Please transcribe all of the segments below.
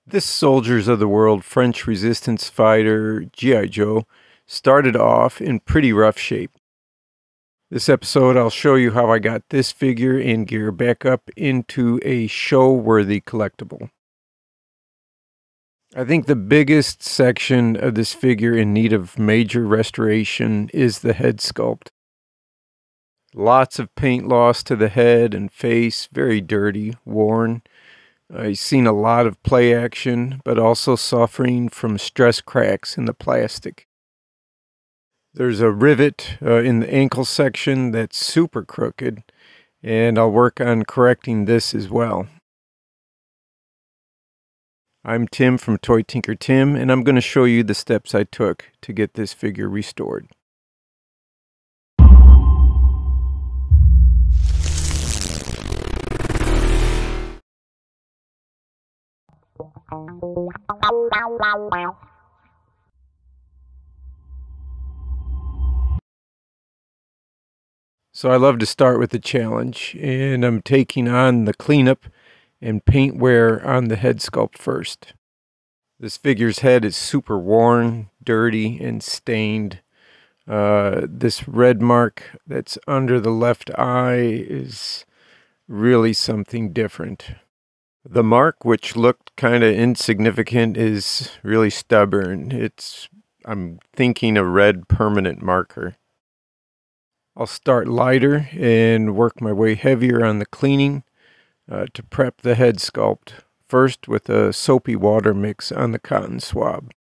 This Soldiers of the World French resistance fighter, G.I. Joe, started off in pretty rough shape. This episode I'll show you how I got this figure and gear back up into a show-worthy collectible. I think the biggest section of this figure in need of major restoration is the head sculpt. Lots of paint loss to the head and face, very dirty, worn. He's seen a lot of play action, but also suffering from stress cracks in the plastic. There's a rivet in the ankle section that's super crooked, and I'll work on correcting this as well. I'm Tim from Toy Tinker Tim, and I'm going to show you the steps I took to get this figure restored. So I love to start with the challenge, and I'm taking on the cleanup and paint wear on the head sculpt first. This figure's head is super worn, dirty, and stained. This red mark that's under the left eye is really something different. The mark, which looked kind of insignificant, is really stubborn. I'm thinking a red permanent marker. I'll start lighter and work my way heavier on the cleaning to prep the head sculpt, first with a soapy water mix on the cotton swab.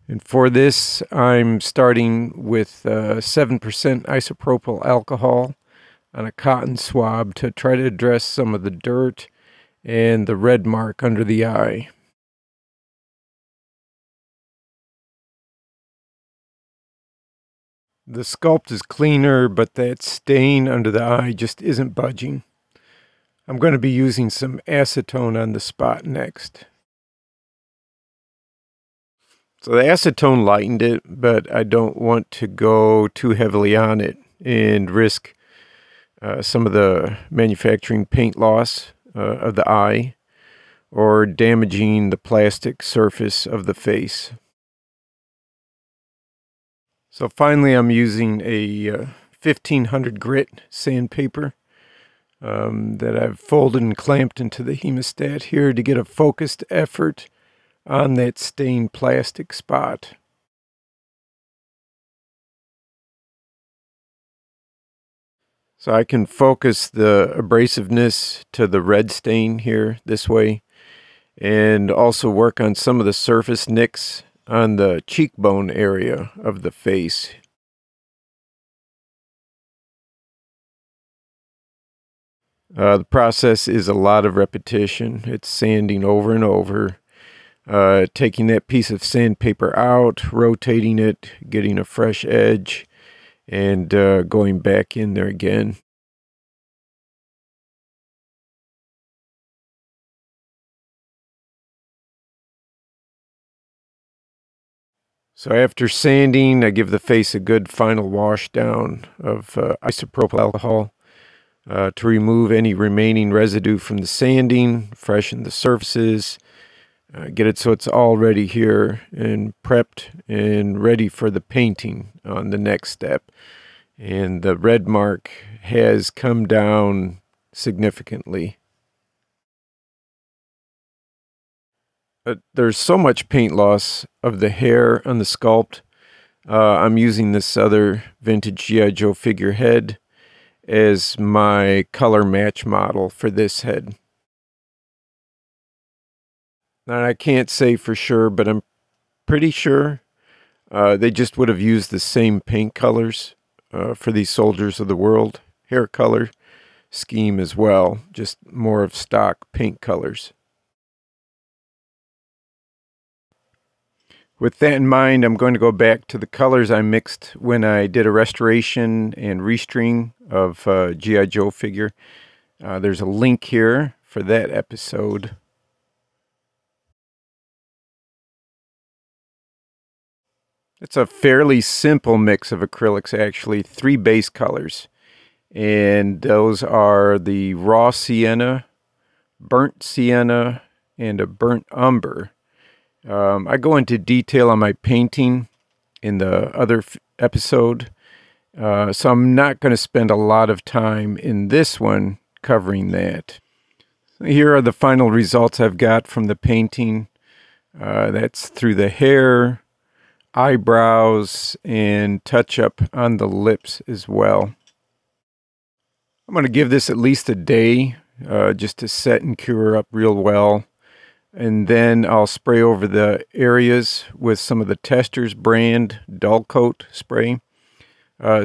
And for this, I'm starting with 7% isopropyl alcohol on a cotton swab to try to address some of the dirt and the red mark under the eye. The sculpt is cleaner, but that stain under the eye just isn't budging. I'm going to be using some acetone on the spot next. So the acetone lightened it, but I don't want to go too heavily on it and risk some of the manufacturing paint loss of the eye or damaging the plastic surface of the face. So finally I'm using a 1500 grit sandpaper that I've folded and clamped into the hemostat here to get a focused effort on that stained plastic spot. So I can focus the abrasiveness to the red stain here this way, and also work on some of the surface nicks on the cheekbone area of the face. The process is a lot of repetition. It's sanding over and over. Taking that piece of sandpaper out, rotating it, getting a fresh edge, and going back in there again. So after sanding, I give the face a good final wash down of isopropyl alcohol to remove any remaining residue from the sanding, freshen the surfaces, get it so it's all ready here and prepped and ready for the painting on the next step. And the red mark has come down significantly. There's so much paint loss of the hair on the sculpt. I'm using this other vintage G.I. Joe figure head as my color match model for this head. Now, I can't say for sure, but I'm pretty sure they just would have used the same paint colors for these Soldiers of the World hair color scheme as well, just more of stock paint colors. With that in mind, I'm going to go back to the colors I mixed when I did a restoration and restring of G.I. Joe figure. There's a link here for that episode. It's a fairly simple mix of acrylics, actually, 3 base colors. And those are the raw sienna, burnt sienna, and a burnt umber. I go into detail on my painting in the other episode, so I'm not going to spend a lot of time in this one covering that. Here are the final results I've got from the painting. That's through the hair, eyebrows, and touch up on the lips as well. I'm going to give this at least a day just to set and cure up real well. And then I'll spray over the areas with some of the Testors brand dull coat spray.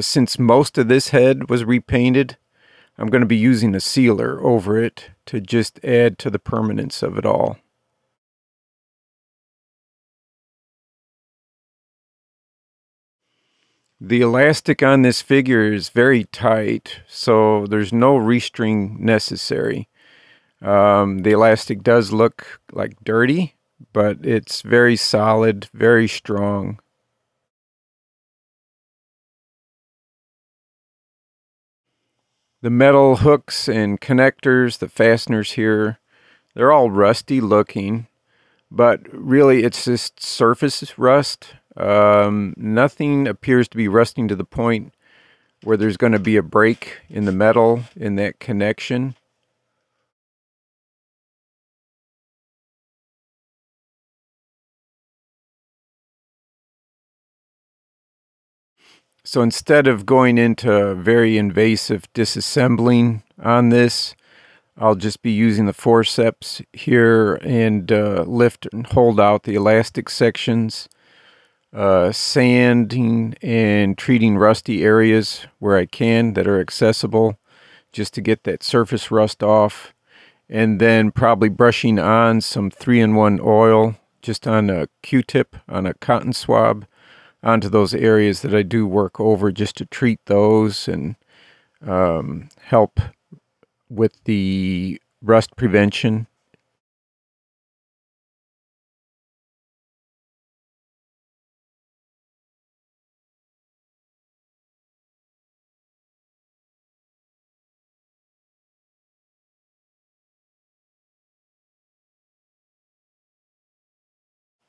Since most of this head was repainted, I'm going to be using a sealer over it to just add to the permanence of it all. The elastic on this figure is very tight, so there's no restring necessary. The elastic does look like dirty, but it's very solid, very strong. The metal hooks and connectors, the fasteners here, they're all rusty looking, but really it's just surface rust. Nothing appears to be rusting to the point where there's going to be a break in the metal in that connection. So instead of going into very invasive disassembling on this, I'll just be using the forceps here and lift and hold out the elastic sections, sanding and treating rusty areas where I can that are accessible just to get that surface rust off, and then probably brushing on some 3-in-1 oil just on a Q-tip, on a cotton swab, onto those areas that I do work over just to treat those and help with the rust prevention.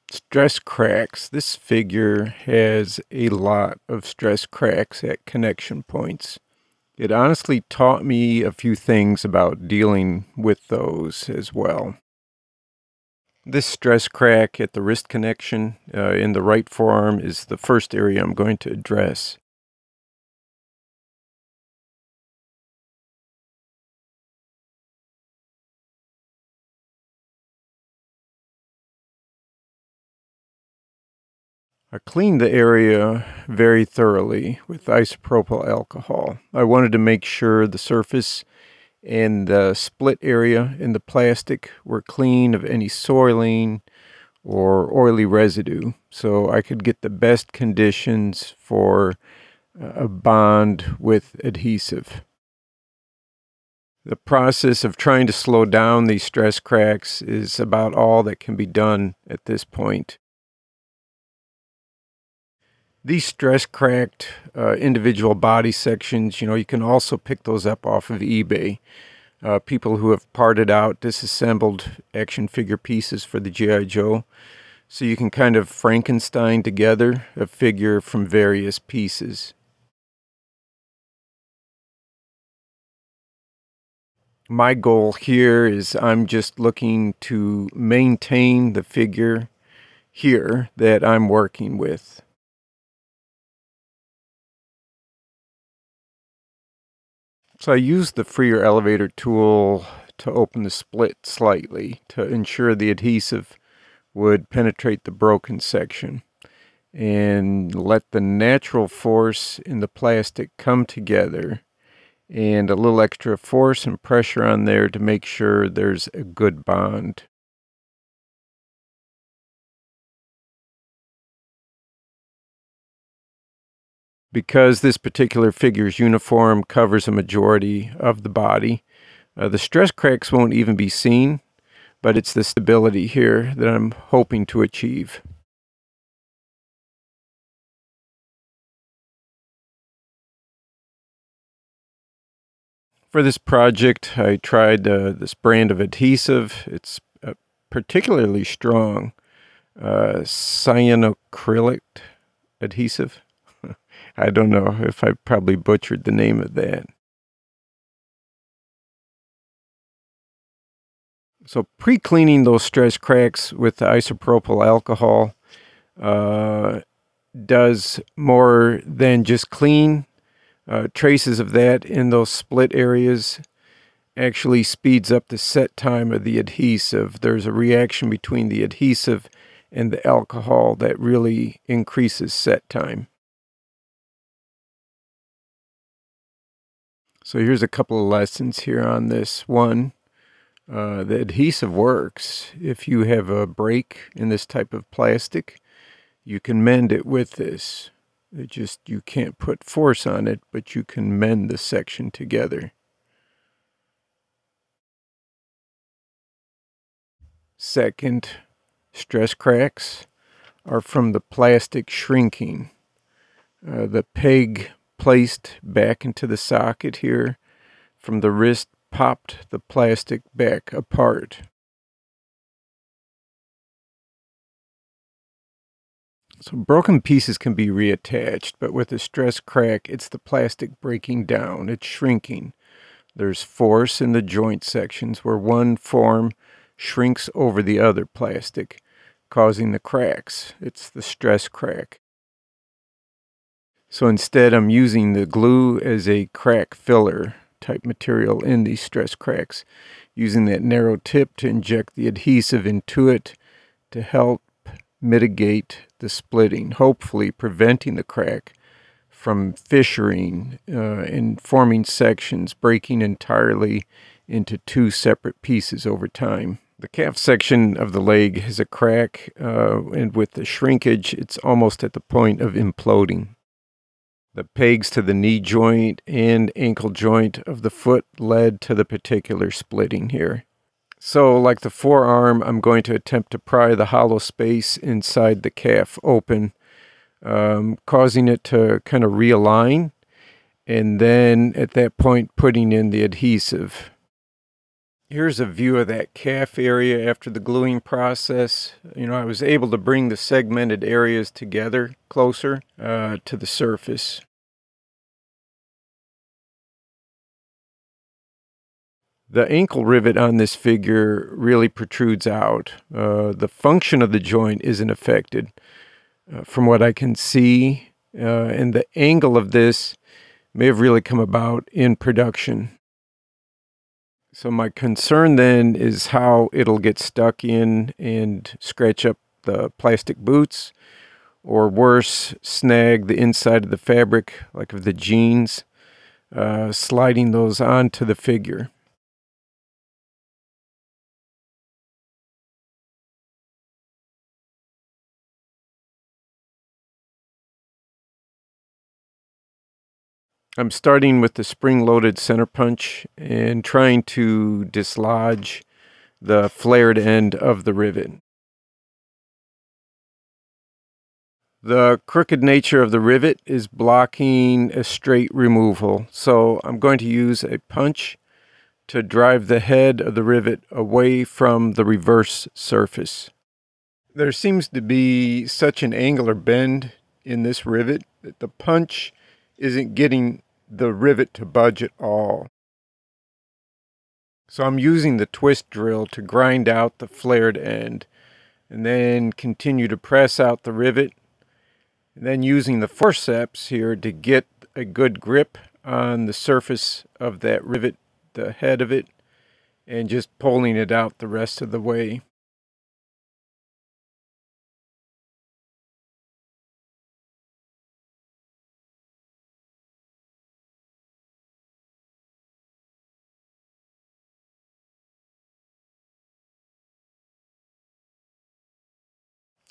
Stress cracks. This figure has a lot of stress cracks at connection points. It honestly taught me a few things about dealing with those as well. This stress crack at the wrist connection in the right forearm is the first area I'm going to address. I cleaned the area very thoroughly with isopropyl alcohol. I wanted to make sure the surface and the split area in the plastic were clean of any soiling or oily residue, so I could get the best conditions for a bond with adhesive. The process of trying to slow down these stress cracks is about all that can be done at this point. These stress cracked individual body sections, you can also pick those up off of eBay. People who have parted out, disassembled action figure pieces for the G.I. Joe. So you can kind of Frankenstein together a figure from various pieces. My goal here is I'm just looking to maintain the figure here that I'm working with. So I used the freer elevator tool to open the split slightly to ensure the adhesive would penetrate the broken section and let the natural force in the plastic come together, and a little extra force and pressure on there to make sure there's a good bond. Because this particular figure's uniform covers a majority of the body, the stress cracks won't even be seen, but it's the stability here that I'm hoping to achieve. For this project, I tried this brand of adhesive. It's particularly strong, cyanocrylic adhesive. I don't know if I probably butchered the name of that. So pre-cleaning those stress cracks with the isopropyl alcohol does more than just clean. Traces of that in those split areas actually speeds up the set time of the adhesive. There's a reaction between the adhesive and the alcohol that really increases set time. So here's a couple of lessons here on this. One, the adhesive works. If you have a break in this type of plastic, you can mend it with this. You can't put force on it, but you can mend the section together. Second, stress cracks are from the plastic shrinking. The peg placed back into the socket here from the wrist popped the plastic back apart. So broken pieces can be reattached, but with a stress crack, it's the plastic breaking down, it's shrinking. There's force in the joint sections where one form shrinks over the other plastic, causing the cracks. It's the stress crack. So instead, I'm using the glue as a crack filler type material in these stress cracks, using that narrow tip to inject the adhesive into it to help mitigate the splitting, hopefully preventing the crack from fissuring and forming sections, breaking entirely into two separate pieces over time. The calf section of the leg has a crack, and with the shrinkage, it's almost at the point of imploding. The pegs to the knee joint and ankle joint of the foot led to the particular splitting here. So, like the forearm, I'm going to attempt to pry the hollow space inside the calf open, causing it to kind of realign, and then at that point putting in the adhesive. Here's a view of that calf area after the gluing process. I was able to bring the segmented areas together closer to the surface. The ankle rivet on this figure really protrudes out. The function of the joint isn't affected from what I can see, and the angle of this may have really come about in production. So my concern then is how it'll get stuck in and scratch up the plastic boots, or worse, snag the inside of the fabric, like of the jeans, sliding those onto the figure. I'm starting with the spring-loaded center punch and trying to dislodge the flared end of the rivet. The crooked nature of the rivet is blocking a straight removal, so I'm going to use a punch to drive the head of the rivet away from the reverse surface. There seems to be such an angular bend in this rivet that the punch isn't getting the rivet to budge at all. So I'm using the twist drill to grind out the flared end and then continue to press out the rivet, and then using the forceps here to get a good grip on the surface of that rivet, the head of it, and just pulling it out the rest of the way.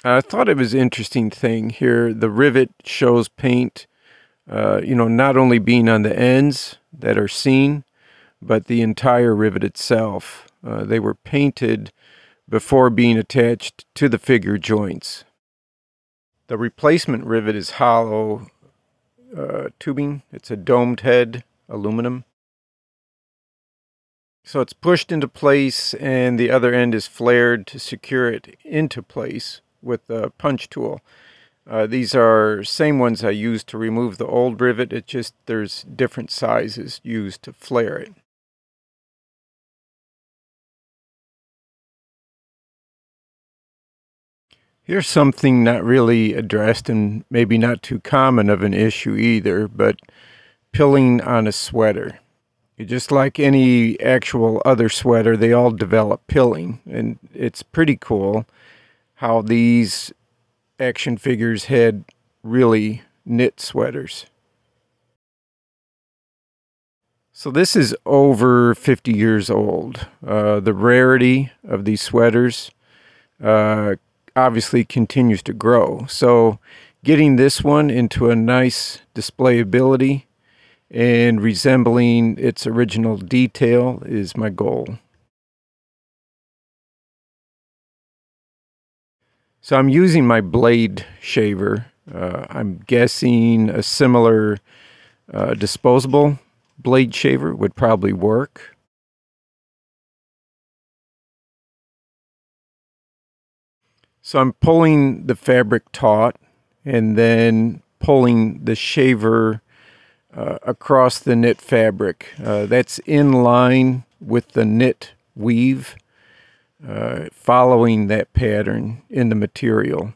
I thought it was an interesting thing here. The rivet shows paint, not only being on the ends that are seen, but the entire rivet itself. They were painted before being attached to the figure joints. The replacement rivet is hollow tubing. It's a domed head aluminum. So it's pushed into place and the other end is flared to secure it into place with a punch tool. These are same ones I used to remove the old rivet. It's just there's different sizes used to flare it. Here's something not really addressed and maybe not too common of an issue either, but pilling on a sweater. Just like any actual other sweater, they all develop pilling, and it's pretty cool how these action figures had really knit sweaters. So this is over 50 years old. The rarity of these sweaters obviously continues to grow. So getting this one into a nice displayability and resembling its original detail is my goal. So I'm using my blade shaver. I'm guessing a similar disposable blade shaver would probably work. So I'm pulling the fabric taut and then pulling the shaver across the knit fabric. That's in line with the knit weave, following that pattern in the material.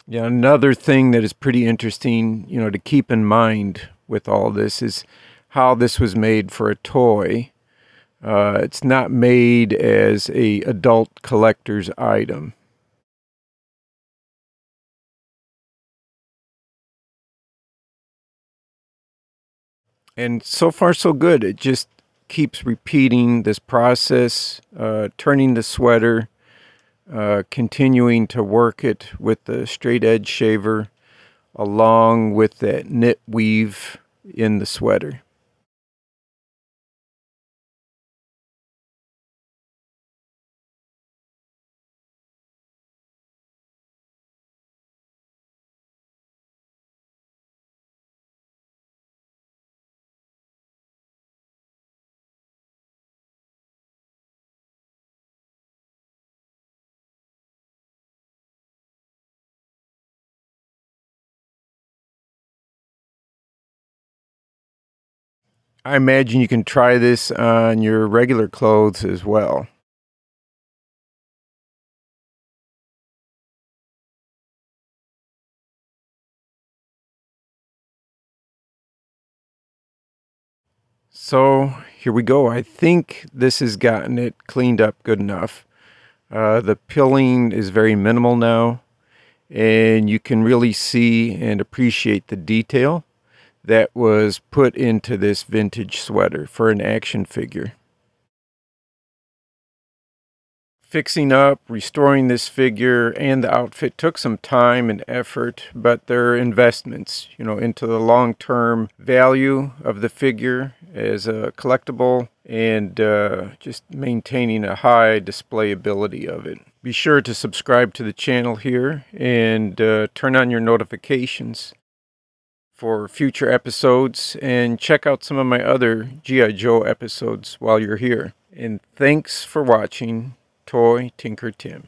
Yeah, another thing that is pretty interesting, to keep in mind with all this is how this was made for a toy. It's not made as a adult collector's item. And so far so good. It just keeps repeating this process, turning the sweater, continuing to work it with the straight edge shaver along with that knit weave in the sweater. I imagine you can try this on your regular clothes as well. So here we go. I think this has gotten it cleaned up good enough. The pilling is very minimal now, and you can really see and appreciate the detail that was put into this vintage sweater for an action figure. Fixing up, restoring this figure and the outfit took some time and effort, but they're investments, into the long-term value of the figure as a collectible and just maintaining a high displayability of it. Be sure to subscribe to the channel here and turn on your notifications for future episodes, and check out some of my other G.I. Joe episodes while you're here. And thanks for watching. Toy Tinker Tim.